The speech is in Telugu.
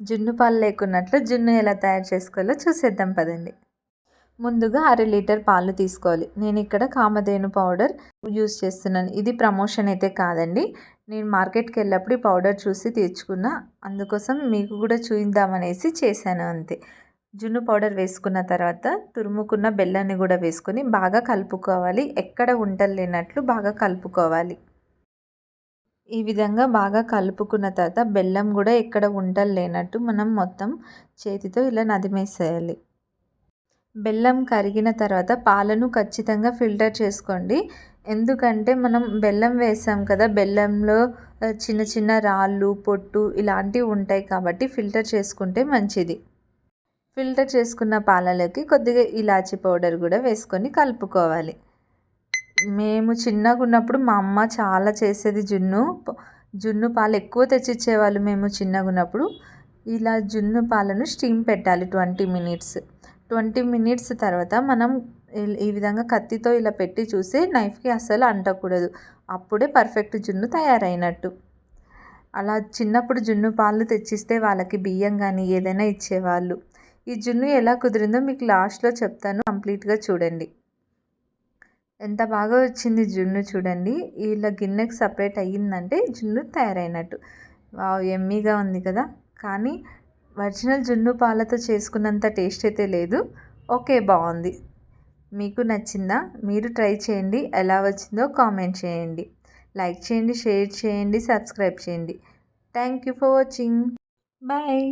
జున్ను పాలు లేకున్నట్లు జున్ను ఎలా తయారు చేసుకోవాలో చూసేద్దాం పదండి. ముందుగా 1/2 లీటర్ పాలు తీసుకోవాలి. నేను ఇక్కడ కామధేను పౌడర్ యూస్ చేస్తున్నాను. ఇది ప్రమోషన్ అయితే కాదండి. నేను మార్కెట్కి వెళ్ళినప్పుడు ఈ పౌడర్ చూసి తెచ్చుకున్న, అందుకోసం మీకు కూడా చూద్దామనేసి చేశాను అంతే. జున్ను పౌడర్ వేసుకున్న తర్వాత తురుముకున్న బెల్లాన్ని కూడా వేసుకొని బాగా కలుపుకోవాలి. ఎక్కడ ఉండలు లేనట్లు బాగా కలుపుకోవాలి. ఈ విధంగా బాగా కలుపుకున్న తర్వాత బెల్లం కూడా ఎక్కడ ఉండలు లేనట్టు మనం మొత్తం చేతితో ఇలా నదిమేసేయాలి. బెల్లం కరిగిన తర్వాత పాలను ఖచ్చితంగా ఫిల్టర్ చేసుకోండి. ఎందుకంటే మనం బెల్లం వేసాం కదా, బెల్లంలో చిన్న చిన్న రాళ్ళు, పొట్టు ఇలాంటివి ఉంటాయి కాబట్టి ఫిల్టర్ చేసుకుంటే మంచిది. ఫిల్టర్ చేసుకున్న పాలలోకి కొద్దిగా ఇలాచీ పౌడర్ కూడా వేసుకొని కలుపుకోవాలి. మేము చిన్నగా ఉన్నప్పుడు మా అమ్మ చాలా చేసేది జున్ను పాలు ఎక్కువ తెచ్చిచ్చేవాళ్ళు. మేము చిన్నగా ఉన్నప్పుడు ఇలా జున్ను పాలను స్టీమ్ పెట్టాలి 20 మినిట్స్. 20 మినిట్స్ తర్వాత మనం ఈ విధంగా కత్తితో ఇలా పెట్టి చూస్తే నైఫ్కి అస్సలు అంటకూడదు. అప్పుడే పర్ఫెక్ట్ జున్ను తయారైనట్టు. అలా చిన్నప్పుడు జున్ను పాలు తెచ్చిస్తే వాళ్ళకి బియ్యం కానీ ఏదైనా ఇచ్చేవాళ్ళు. ఈ జున్ను ఎలా కుదిరిందో మీకు లాస్ట్లో చెప్తాను, కంప్లీట్గా చూడండి. ఎంత బాగా వచ్చింది జున్ను చూడండి. ఇలా గిన్నెకి సపరేట్ అయ్యిందంటే జున్ను తయారైనట్టు. వావ్, యమ్మీగా ఉంది కదా. కానీ ఒరిజినల్ జున్ను పాలతో చేసుకున్నంత టేస్ట్ అయితే లేదు. ఓకే, బాగుంది. మీకు నచ్చిందా? మీరు ట్రై చేయండి. ఎలా వచ్చిందో కామెంట్ చేయండి. లైక్ చేయండి, షేర్ చేయండి, సబ్స్క్రైబ్ చేయండి. Thank you for watching. Bye.